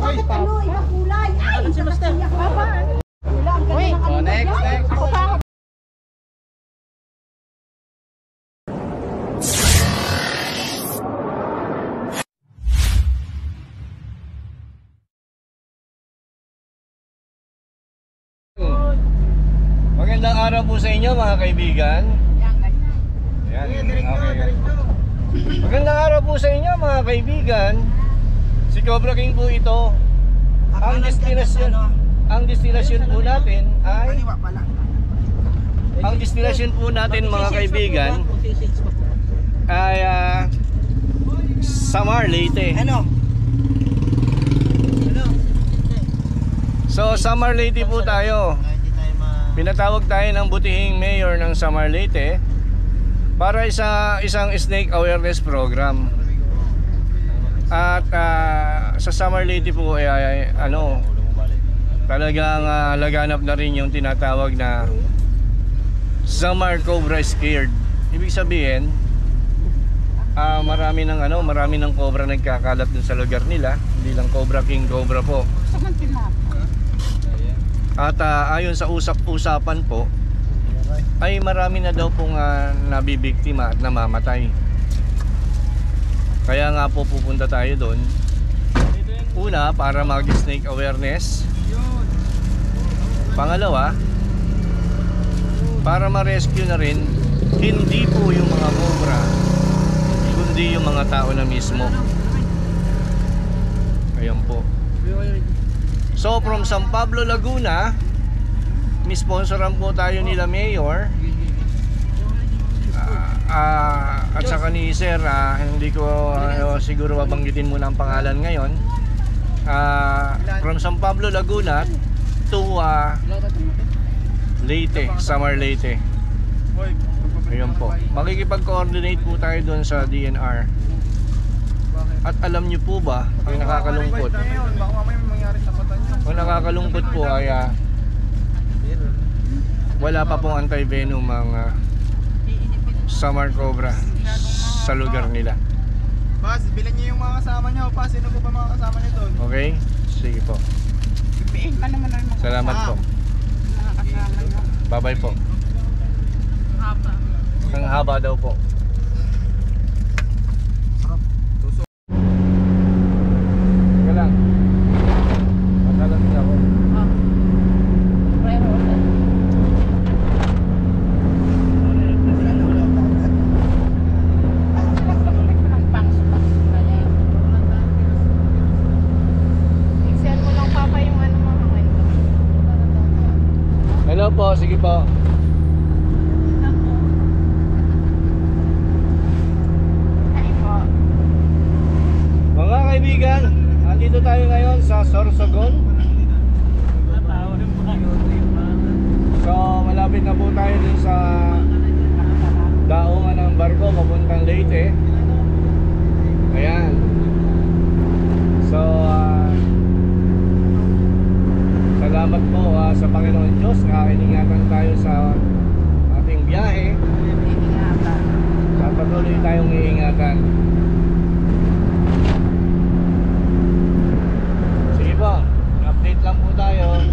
Bakit ano? Ibang kulay. Ay! Si Master. Uy! Oh, next. Magandang araw po sa inyo mga kaibigan. Ayan, okay. Magandang araw po sa inyo mga kaibigan. Si Cobra King po ito. Ang destinasyon po natin ay mga kaibigan ay Samar, Leyte. So Samar, Leyte po tayo. Pinatawag tayo ng butihing mayor ng Samar, Leyte para isang snake awareness program. At sa Samar, Leyte po ay talagang laganap na rin yung tinatawag na Samar Cobra Scared. Ibig sabihin, marami ng cobra nagkakalat dun sa lugar nila. Hindi lang Cobra King, cobra po. At ayon sa usap-usapan po ay marami na daw pong nabibiktima at namamatay. Kaya nga po pupunta tayo doon. Una, para mag-snake awareness. Pangalawa, para ma-rescue na rin hindi po yung mga cobra kundi yung mga tao na mismo. Ayan po. So from San Pablo, Laguna, misponsoran po tayo nila Mayor at saka ni Sir. Hindi ko siguro mabanggitin muna ang pangalan ngayon. From San Pablo, Laguna to Leyte, Samar, Leyte. Ayun po. Makikipag-coordinate po tayo doon sa DNR. At alam niyo po ba, ang nakakalungkot po ay wala pa pong anti-venom ang Samar Cobra sa lugar nila. Pas, bilan niyo yung mga kasama niyo. Pas, sino po ba mga kasama niyo doon? Okay? Sige po. Salamat po. Bye-bye po. Ang haba daw po. Teka lang. Matalang din ako. Hello po, sige po. Mga kaibigan, andito tayo ngayon sa Sorsogon. So malapit na po tayo dun sa daungan ng barko papuntang Leyte. Ayan. So salamat po sa Panginoon Diyos na iningatan tayo sa ating biyahe. At patuloy tayong iingatan. Sige po, update lang po tayo.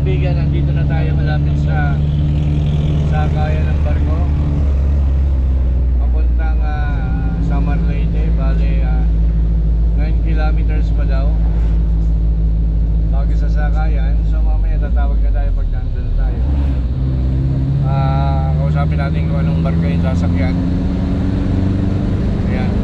kaibigan, nandito na tayo malapit sa sakayan ng barko. Papuntang Samar Leyte, bale 9 kilometers pa daw bago sa sakayan. So mamaya tatawag na tayo pag nandun na tayo. Kausapin natin kung anong barko yung sasakyan. Ayan.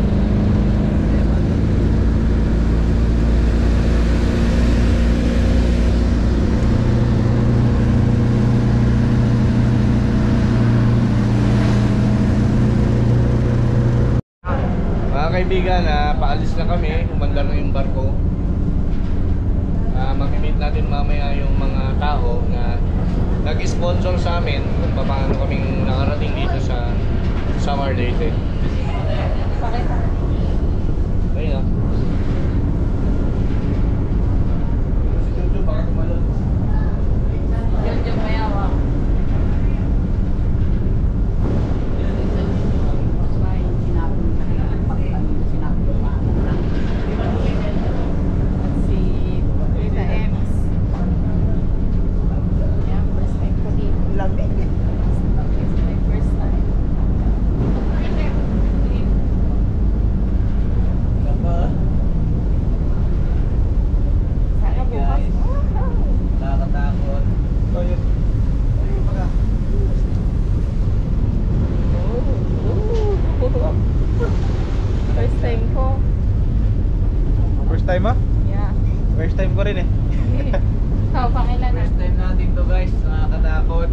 Mga kaibigan, paalis na kami, umandar na yung barko. Mag-meet natin mamaya yung mga tao na nag-sponsor sa amin kung paano kaming nakarating dito sa Samar Leyte. Ayun na. Si Jojo baka tumalon. Jojo mayawa. Time mo? Yeah. First time ko rin eh. Ikaw, pangilan na? First time natin to guys, nakakatakot.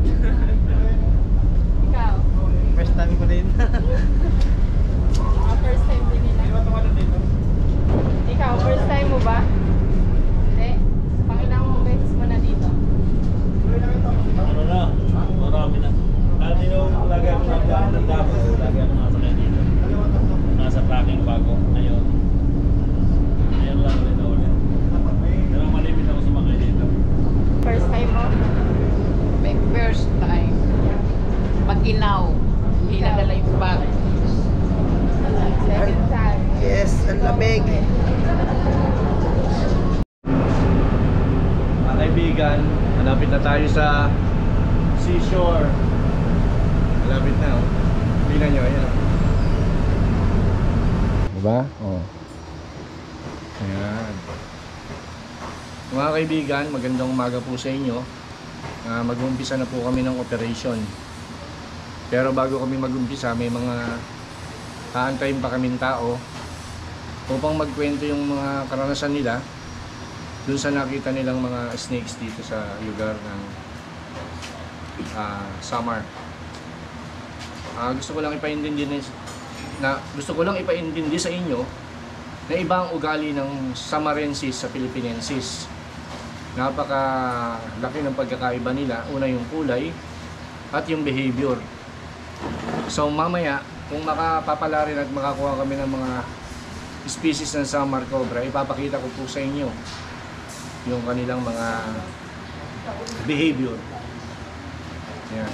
Ikaw? First time ko din. First time din nila. Ikaw, first time mo ba? Hindi. Pangilan mo beses mo na dito? Ano na? Marami na. Dati nung lagi ako nagdaan ng Davao, lagi ako nasakay dito. Nasa tracking pa ako. Ngayon lang rin na ulit. Pero malimit ako sumakay dito. First time mo? May first time. Maginaw. Hindi nadala yung bag. Second time. Yes, ang lamig. Mga kaibigan, malapit na tayo sa seashore. Malapit na, oh. Tingnan nyo, ayan. Diba? Oh. Ayan. Mga kaibigan, magandang umaga po sa inyo. Mag-umpisa na po kami ng operation. Pero bago kami mag-umpisa, may mga haantayin pa kaming tao upang magkwento yung mga karanasan nila dun sa nakita nilang mga snakes dito sa lugar ng Samar. Gusto ko lang ipaintindi sa inyo na iba ang ugali ng Samarensis sa Philippinensis. Napaka laki ng pagkakaiba nila. Una yung kulay at yung behavior. So mamaya, kung makapapala rin at makakuha kami ng mga species ng Samar Cobra, ipapakita ko po sa inyo yung kanilang mga behavior. Yan.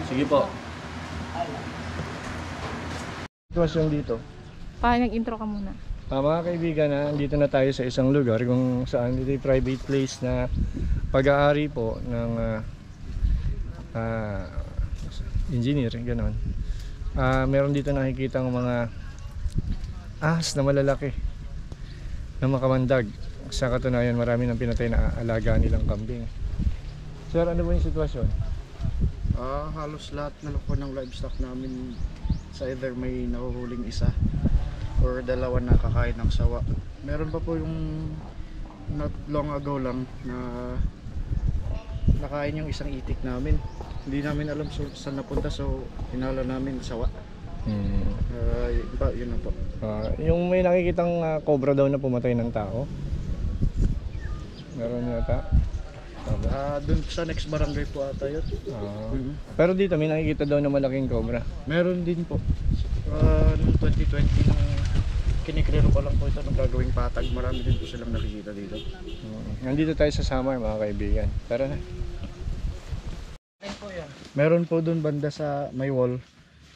Sige po. Sitwasyon dito. Nag-intro ka muna. Mga kaibigan, dito na tayo sa isang lugar kung saan dito ay private place na pag-aari po ng engineer, gano'n. Meron dito nakikita ng mga ahas na malalaki na makamandag. Sa katunayan, marami ng pinatay na alaga nilang kambing. Sir, ano ba yung sitwasyon? Halos lahat na loko ng livestock namin sa either may nahuhuling isa or dalawa na kakain ng sawa. Meron pa po yung not long ago lang na nakain yung isang itik namin. Hindi namin alam saan napunta, so hinala namin sawa. Yun na po. Yung may nakikitang cobra daw na pumatay ng tao. Meron yata. Dun sa next barangay po ata yun. Pero dito may nakikita daw na malaking cobra. Meron din po. Noong 2020 nung kiniklero ko lang po ito nung gagawing patag, marami din po silang nakikita dito. Nandito tayo sa Samar, mga kaibigan. Tara na. Meron po dun banda sa may wall,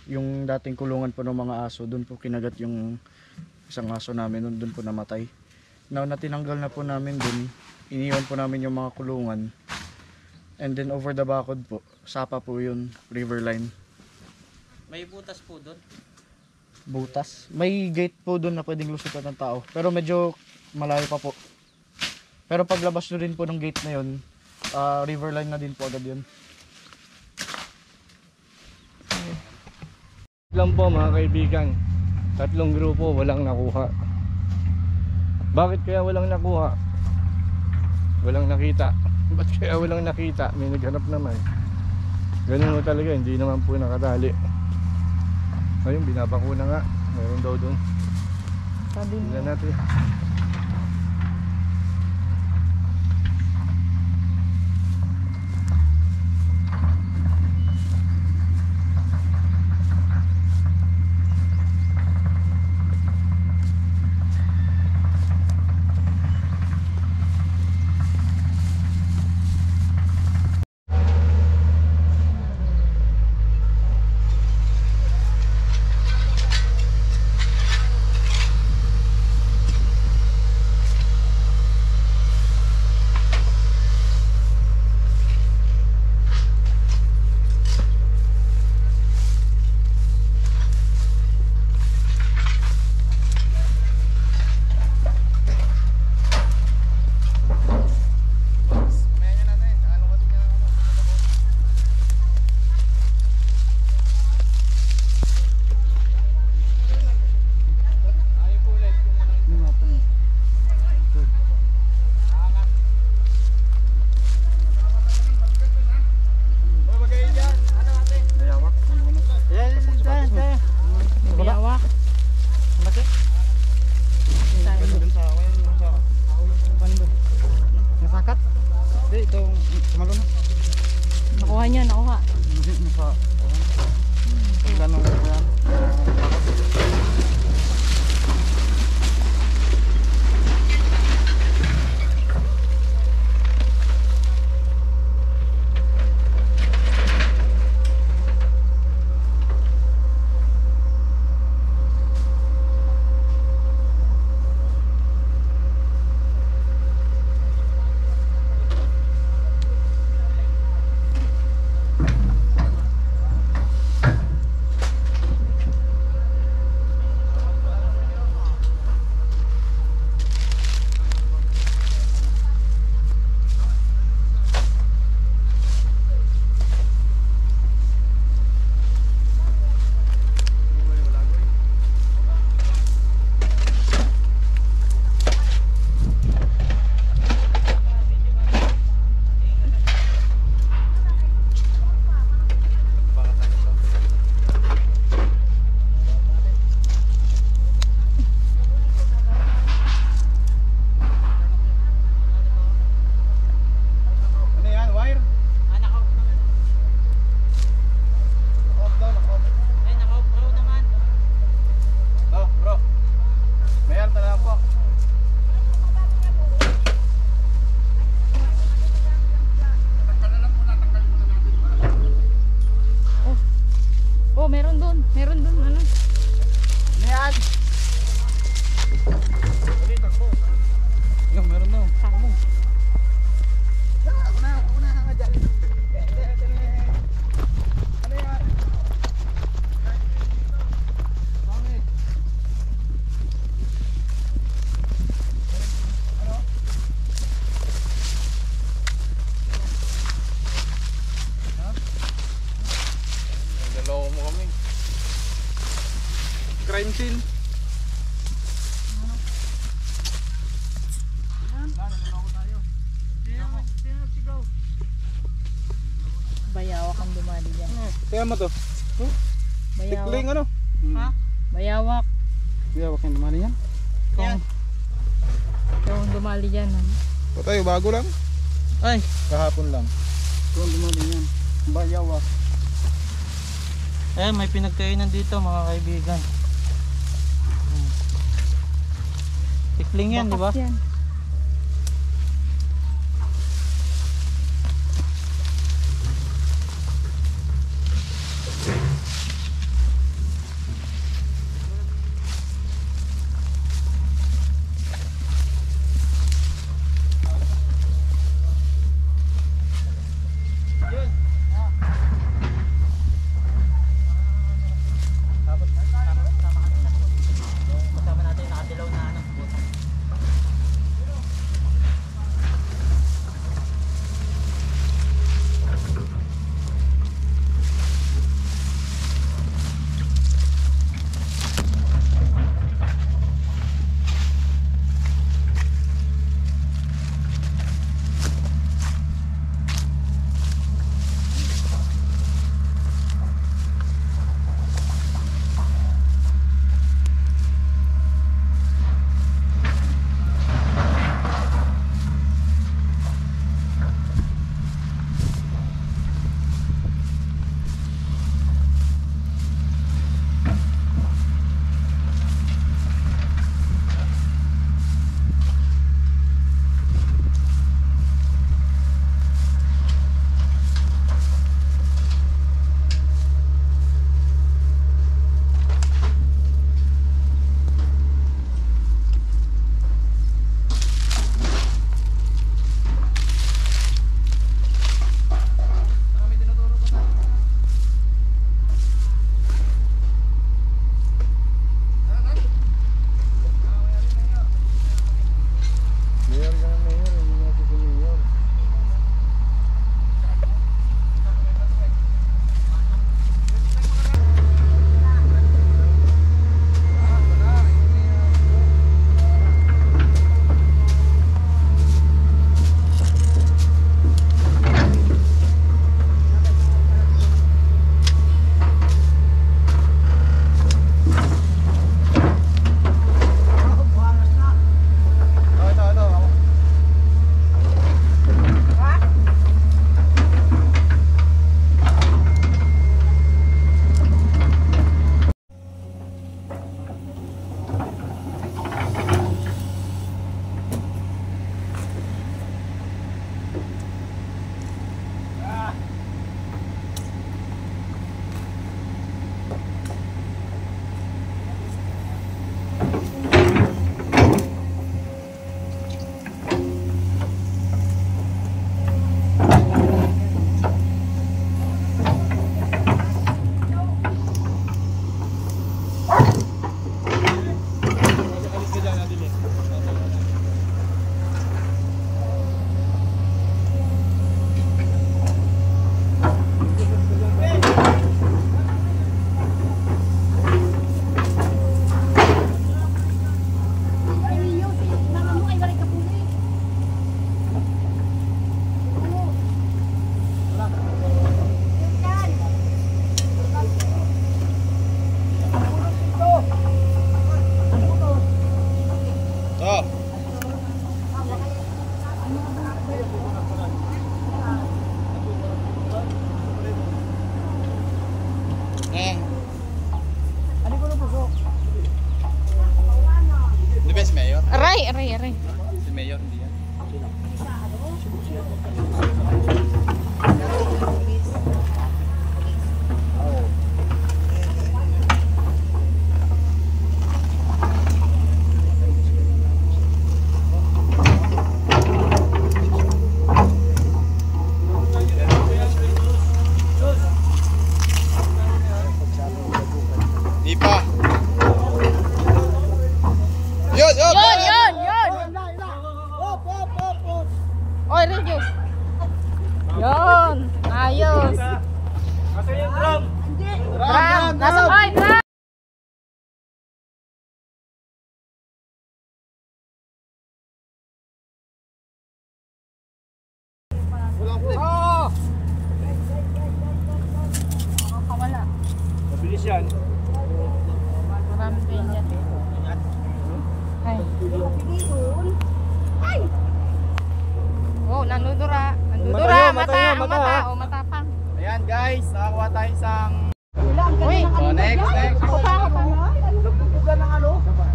yung dating kulungan po ng mga aso, dun po kinagat yung isang aso namin, dun po namatay. Now na tinanggal na po namin dun, iniwan po namin yung mga kulungan. And then over the Bacod po, Sapa po yun, Riverline. May butas po doon. Butas. May gate po doon na pwedeng lusutan ng tao. Pero medyo malayo pa po. Pero paglabas nyo rin po ng gate na yun, Riverline na din po agad yun. Lang po mga kaibigan, 3 grupo walang nakuha. Bakit kaya walang nakuha? Walang nakita. Ba't kaya walang nakita? May naghanap naman. Ganun mo talaga, hindi naman po nakadali. Ayun, binabakuna nga. Meron daw doon. Sabi mo. Tingnan natin. Bayawak. Nasakat? Hindi, ito sumalo na. Nakuha niya, nakuha. Hindi, nasa... Ang ganong ko yan. Crime scene. Bayawak ang dumali dyan. Kaya mo to? Bayawak. Tikling ano? Ha? Bayawak. Bayawak yung dumali yan? Ikaw ang dumali dyan. O tayo, bago lang? Ay, Kahapon lang. Ito ang dumali yan. Bayawak. eh, may pinagkainan dito mga kaibigan. Tikling yan, di ba? Bakas yan. Aray. Si Mayor, hindi yan. Oy, reduce. Yon, ayos. Nasa yung drum? Drum, nasa drum. Wala. Mabilis yan. Marami pa yan dyan. Ay. Oh, nandudura. Nandudura, mata. Ang mata. Oh, matapang. Ayan guys, nakakuha tayo isang... Uy. Oh, next. Ako pa. Nagpupuga ng ano? Isa pa.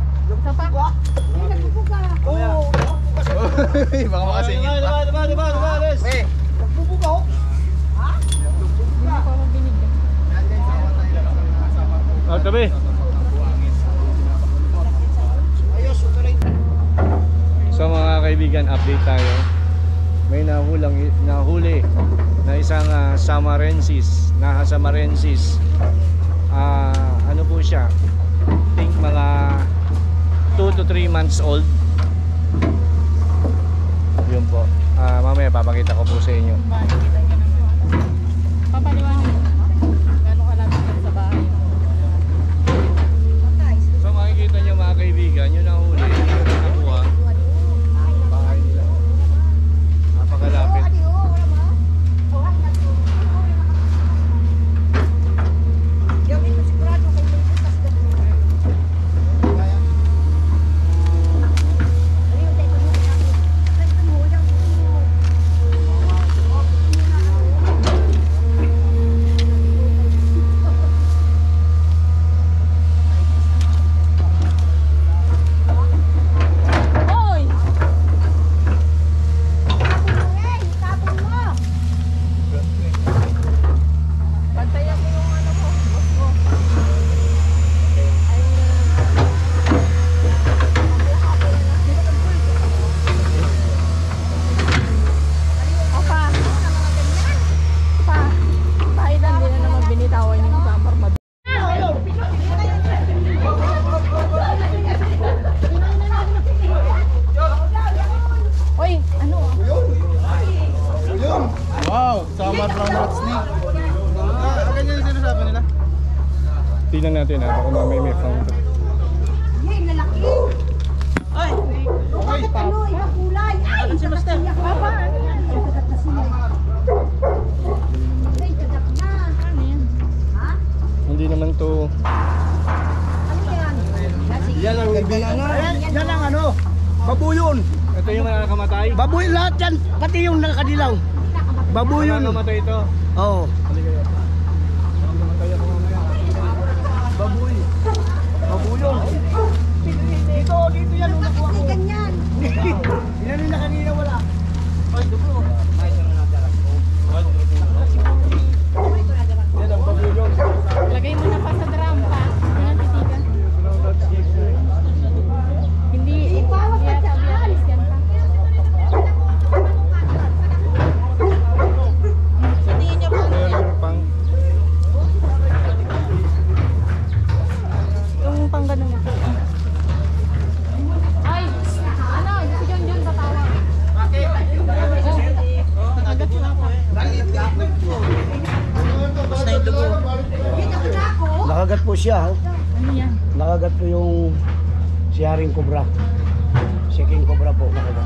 Oo. Baka makasingit pa. Diba, Ares? Nagpupuga oh. Hindi ko ako binigyan. Ayan guys, nakakuha tayo ng kasama ko. Oh, tabi. Ayos, operate. So mga kaibigan, update tayo. May nahuli na isang Samarensis. Ano po siya? I think mga 2 to 3 months old. Yun po. Mamaya papakita ko po sa inyo. Makikita niyo naman. Papaliwanag mo. Gano'ng kalapit yan sa bahay. So makikita nyo mga kaibigan, yung nahuli, yung nakuha, bahay nila. Napakalapit. Hoy! Bantayan mo yung ano mo, boss mo. Opa. Pa. Pailan din na naman binitawan yung summer mad. Oy, ano? Wow, summer brown rat snake. Ganyan yung sinasabi nila. Tingnan natin baka mamaya may found. Papa, ano yan? Hindi naman to. Yan ang yan ang ano, babuyon. Ito yung nakakamatay. Babuy lahat yan, pati yung nakadilaw. Babuyon. Nakakamatay ito. Oo. Babuy. Babuyon. Dito yan ang nakuha ko. Ganyan. Yan yung nakanina wala. Yan ang babuyon. Lagay mo na pa sa drum pa. Yan, titigan. Hindi yata biyatis yan pa. Meron pang Yung pang ganun. siya. Ano yan? Nakagat po yung si Haring Cobra. Si King Cobra po nakagat.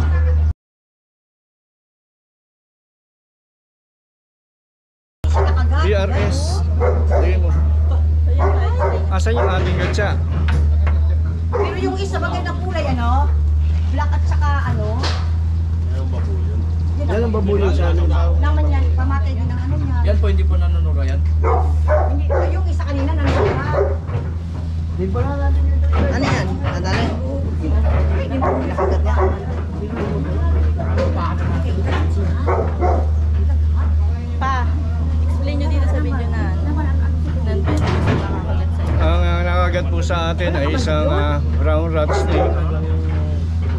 BRS. Hindi mo. Asan yung ating gatsa? Pero yung isa magandang kulay, ano? Black at saka ano? Yan ang babuyan sa amin. Naman yan, pamatay din ng ano niya. Yan po, hindi po nanunura yan. Hindi, yung isa kanina nandun na. Di ba na natin yun? Ano yan? Nadali? Hindi mo nakagat niya. Pa, explain nyo dito sa video na nandun sa nakakagat sa'yo. Ang nakagat po sa atin ay isang brown rat snake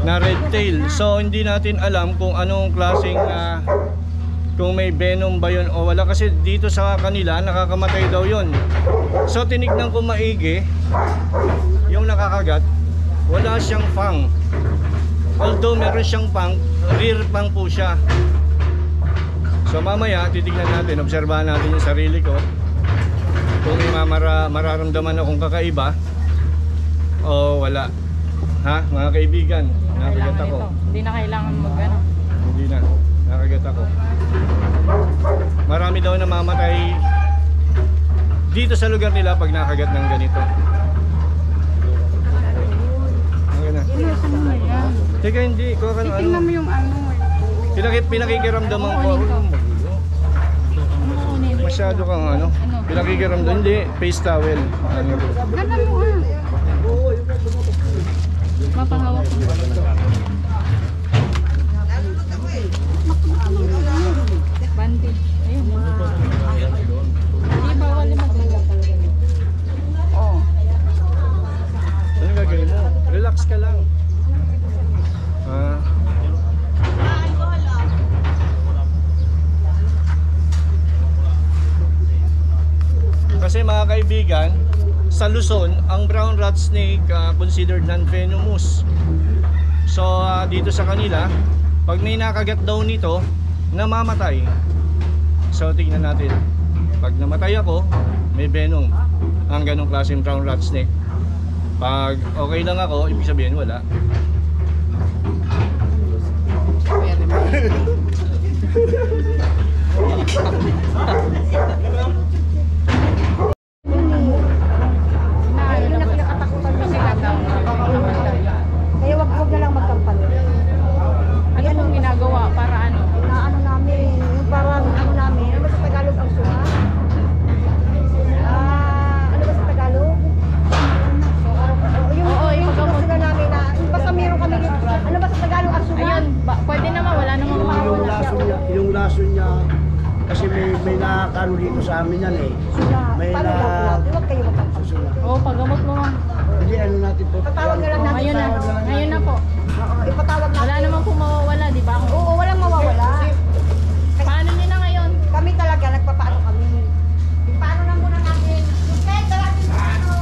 na red tail. So hindi natin alam kung anong klaseng kung may venom ba yun o wala, kasi dito sa kanila nakakamatay daw yun. So tinignan ko maigi yung nakakagat, wala siyang fang. Although meron siyang fang, rear fang po siya. So mamaya titignan natin, obserbahan natin yung sarili ko kung may mararamdaman akong kakaiba o wala. Ha, mga kaibigan, nakagat ako. Hindi na kailangan mag-ano. Hindi na, nakagat ako. Marami daw namamatay dito sa lugar nila pag nakagat ng ganito. Ang gana. Teka, hindi ko ano. Tingnan mo yung ano. Pinakikiramdaman ko. Masyado kang ano. Pinakikiramdaman, hindi, face towel. Ano. Ganda mo ah. Mapahawak mo. Bandage. Ayun. Hindi bawal yung mag-alak. Oo. Ano gagawin mo? Relax ka lang. Kasi mga kaibigan, sa Luzon, ang brown rat snake considered non-venomous. So dito sa kanila, pag may nakagat daw nito, namamatay. So tingnan natin. Pag namatay ako, may venom. Ang ganong klaseng brown rat snake. Pag okay lang ako, ibig sabihin wala. Kaya wag na lang magkampanya. Ano pong ginagawa para ano? Na ano namin, yung parang ano namin, ano ba sa Tagalog ang suma? Ano ba sa Tagalog? Yung suna namin na, basta meron kami, ano ba sa Tagalog ang suma? Ayun, pwede naman, wala namang mawawala. Yung laso niya, kasi may nakakano dito sa amin yan eh. Suna. May Paano na- lang? Huwag kayo magkampanya. Susuna. Oo, paggamot mo. Hindi ano natin po. Patawag na lang natin. Ngayon na. Ngayon na po. Oo, ipatawag natin. Wala namang kung mawawala, di ba? Oo, walang mawawala. Paano nyo na ngayon? Kami talaga, nagpapaano kami. Paano lang muna natin? Okay, talagang paano?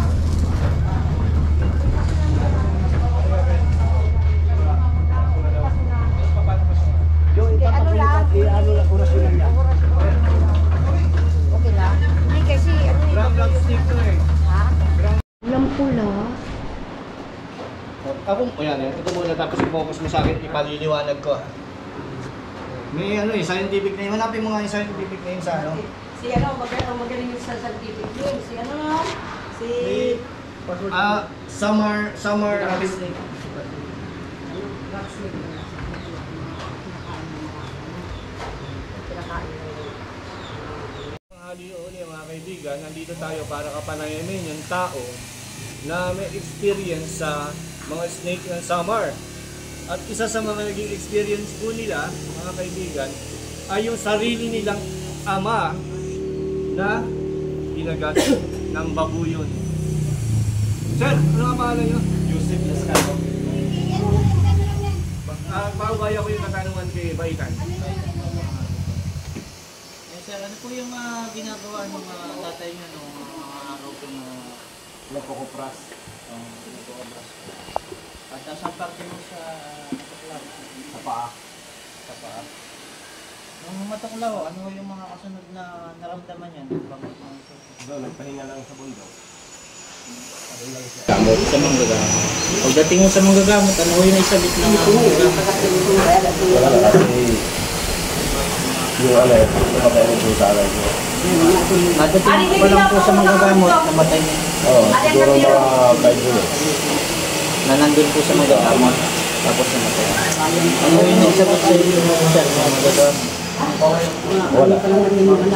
Yung Ano lang? ano lang, orasyon niya. Okay lang. Hindi kasi, ano yun? Brown rat snake to eh. Ha? Walang pula. Ako, yan, ito muna, tapos i-focus mo sa akin, ipaliliwanag ko. May ano eh, scientific name. Hanapin mo nga yung scientific name sa ano. Si ano, magaling yung sa scientific name. Si ano no? Si... Summer rat snake. Hali-huli mga kaibigan, nandito tayo para kapanayamin yung tao na may experience sa mga snake ng summer. At isa sa mga naging experience po nila, mga kaibigan, ay yung sarili nilang ama na kinagat ng babuyon. Sir, ano ang pangalan nyo? Yusef Lascano. Paubaya ko yung katanungan kay Baitan. Sir, ano po yung ginagawa ng tatay niyo nung mga araw po na Lapokopras. nagkakabras? At nasa parte mo sa matuklaw? Sa paa. Sa paa. Nung matuklaw, ano yung mga kasunod na naramdaman niya? Doon, nagpahinga lang sa bundok. Sa manggagamot. Pagdating mo sa manggagamot, ano yung naisabit ng manggagamot? Wala na kasi yung namatay ng pusa alay ko. Nadating ko lang po sa manggagamot, namatay niya. Oo, siguro mga 5 minutes. Na nandun po sa manggagamot, tapos namatay. Ano yung naisabit sa iyo ng manggagamot? Wala.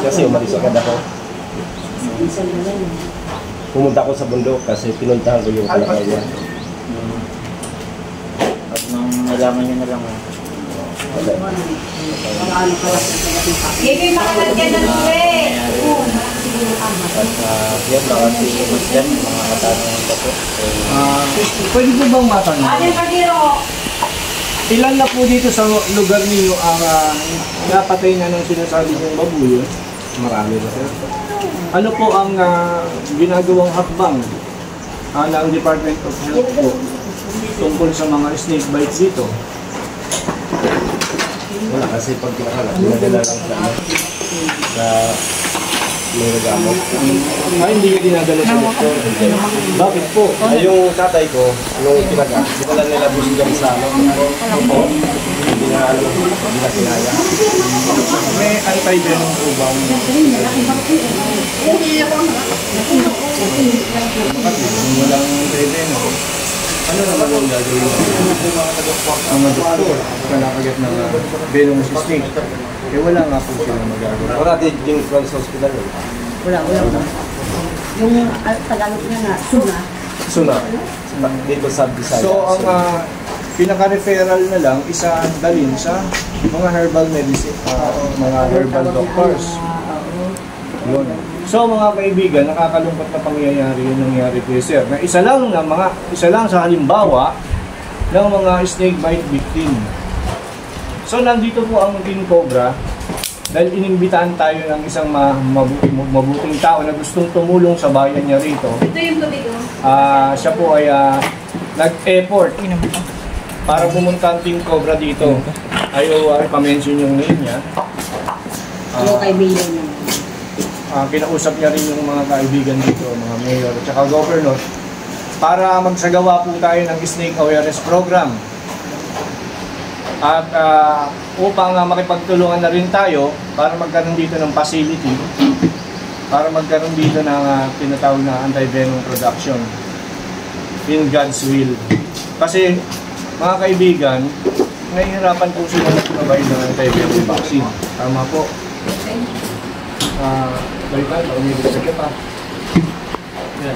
Kasi umalis agad ako. Pumunta ako sa bundok kasi pinuntahan ko yung kalakay niya. At nang nalaman niyo na lang. Okay. Hindi makalagyan ng tubig. At yan, baka si Mas Jan, mga katanungan pa po. Pwede po bang matanong? Alin Pagiro? Ilan na po dito sa lugar niyo ang napatay na ng sinasabi ng babuyo? Marami na sir. Ano po ang ginagawang hakbang ng Department of Health po tungkol sa mga snake bites dito? Wala kasi pag kinakalat, dinadala lang sa manggagamot. Hindi niya dinadala sa doktor. Bakit po? Yung tatay ko, nung pinaga, dinala nila busgan sa hindi na kinaya. May anti-venom po ba? Kung walang anti-venom, ano naman ang gagawin ng mga doktor sa nakagat ng venomous snake? Eh wala nga po silang magagawa. Wala din yung Friends Hospital. Wala. Yung Tagalog niya na, Suna. Suna. Dito sa Bisaya. So ang pinaka-referral na lang isa dalhin sa mga herbal medicine, mga herbal doctors. Yun. So mga kaibigan, nakakalungkot na pangyayari yung nangyari kay Sir. Na isa lang sa halimbawa ng mga snake bite victim. So nandito po ang King Cobra dahil inimbitahan tayo ng isang mabuting tao na gustong tumulong sa bayan niya rito. Ito yung tubig oh. Siya po ay nag-effort para pumunta ang King Cobra dito. Ayaw pa-mention yung name niya. Yung kaibigan niya. Kinausap niya rin yung mga kaibigan dito, mga mayor at saka governor, para magsagawa po tayo ng snake awareness program. At upang makipagtulungan na rin tayo para magkaroon dito ng facility, para magkaroon dito ng tinatawag na anti-venom production in God's will. Kasi mga kaibigan, nahihirapan po sila mag-provide ng anti-venom vaccine. Tama po. Balikan, umibig sa pa. Yun,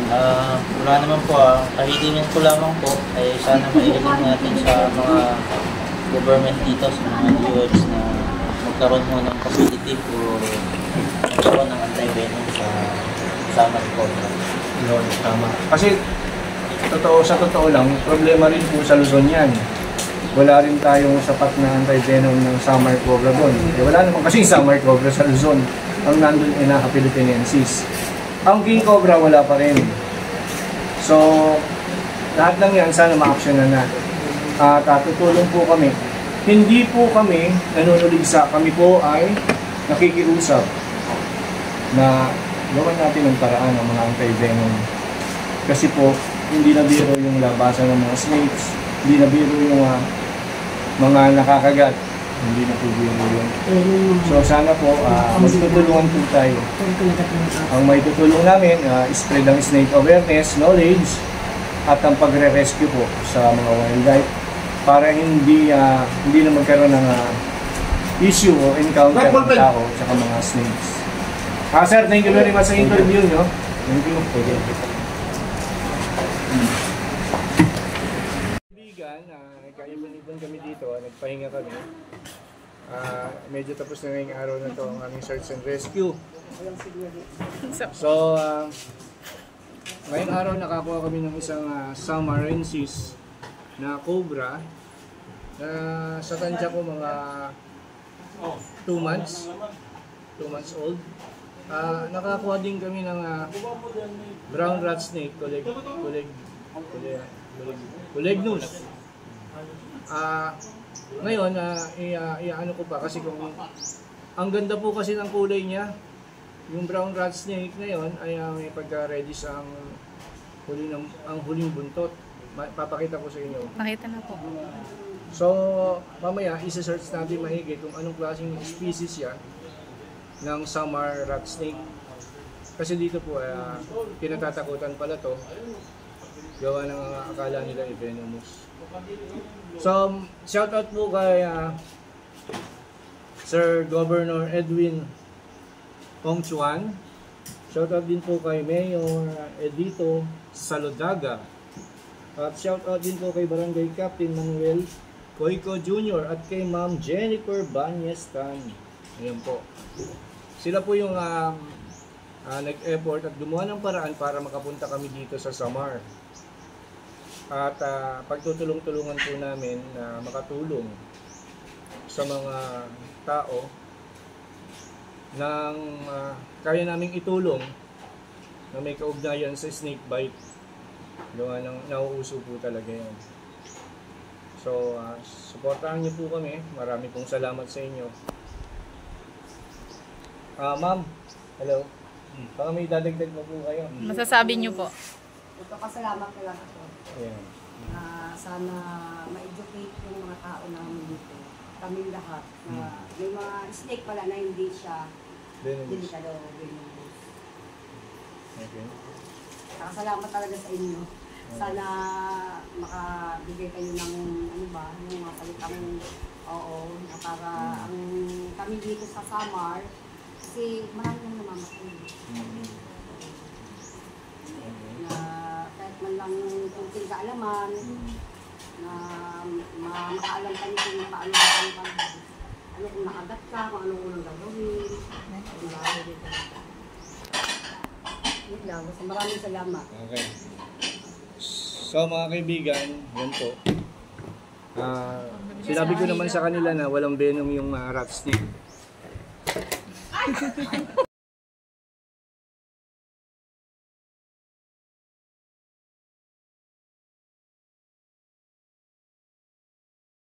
wala naman po. Kahilingan ko lamang po ay sana mailigin natin sa mga government dito, sa mga DOH na magkaroon mo ng facility o magkaroon ng anti-venom sa Cobra. Yun, tama. Kasi sa totoo lang, problema rin po sa Luzon yan. Wala rin tayong sapat na anti-venom ng summer cobra doon. Wala naman kasi summer cobra sa Luzon. Ang nandun ay naka-Philippinensis. Ang King Cobra wala pa rin. So, lahat lang yan, sana ma-actionan na. Tutulong po kami. Hindi po kami nanunuligsa. Kami po ay nakikiusap na gawan natin ng paraan ng mga anti-venom. Kasi po, hindi na biro yung labasan ng mga snakes. Hindi na biro yung mga nakakagat. Hindi na po biro yun. So sana po, magtutulungan po tayo. Ang may tutulong namin, spread ang snake awareness, knowledge, at ang pagre-rescue po sa mga wildlife para hindi na magkaroon ng issue o encounter ng tao at mga snakes. Sir, thank you very much sa interview nyo. Thank you. Kaibigan, nagkaibon-ibon kami dito, nagpahinga kami. Medyo tapos na ngayong araw na ito ang aming search and rescue. So, ngayong araw nakakuha kami ng isang Samarensis na cobra na sa tansya ko mga 2 months old. Nakakuha din kami ng brown rat snake, Colegnus. Ngayon, ano ko pa kasi kung ang ganda po kasi ng kulay niya, yung brown rat snake ngayon ay may pagka-reddish ang ang huling buntot. Papakita ko sa inyo. Makita na po. So, mamaya, isa-search natin mahigit kung anong klaseng species yan ng Samar rat snake. Kasi dito po, pinatatakutan pala to. Gawa ng akala nila venomous. So, shout out po kay Sir Governor Edwin Ong Chuan. Shout out din po kay Mayor Edito Salodaga. At shout out din po kay Barangay Captain Manuel Coico Jr. at kay Ma'am Jennifer Banyestan. Ayan po. Sila po yung nag-effort at gumawa ng paraan para makapunta kami dito sa Samar. At pagtutulong-tulungan po namin na makatulong sa mga tao nang kaya naming itulong na may kaugnayan sa snake bite. Gawa ng nauuso po talaga yan. So, suportahan niyo po kami. Marami pong salamat sa inyo. Ma'am, hello. Baka may dadagdag pa po kayo. Masasabi niyo po. Ito, pasalamat ko lang ako. Ayan. Sana ma-educate yung mga tao namin dito. Kaming lahat. Na may mga snake pala na hindi siya delikado. Okay. Salamat talaga sa inyo. Sana makabigay kayo ng yung mga salitang para ang kami dito sa Samar kasi marami nang namamatay. Na kahit man lang kunting kaalaman na makaalam kayo kung paano kung nakagat ka, kung anong unang gagawin. Yun lang, basta maraming salamat. Okay. So mga kaibigan, yan po. Sinabi ko naman sa kanila na walang venom yung rat snake.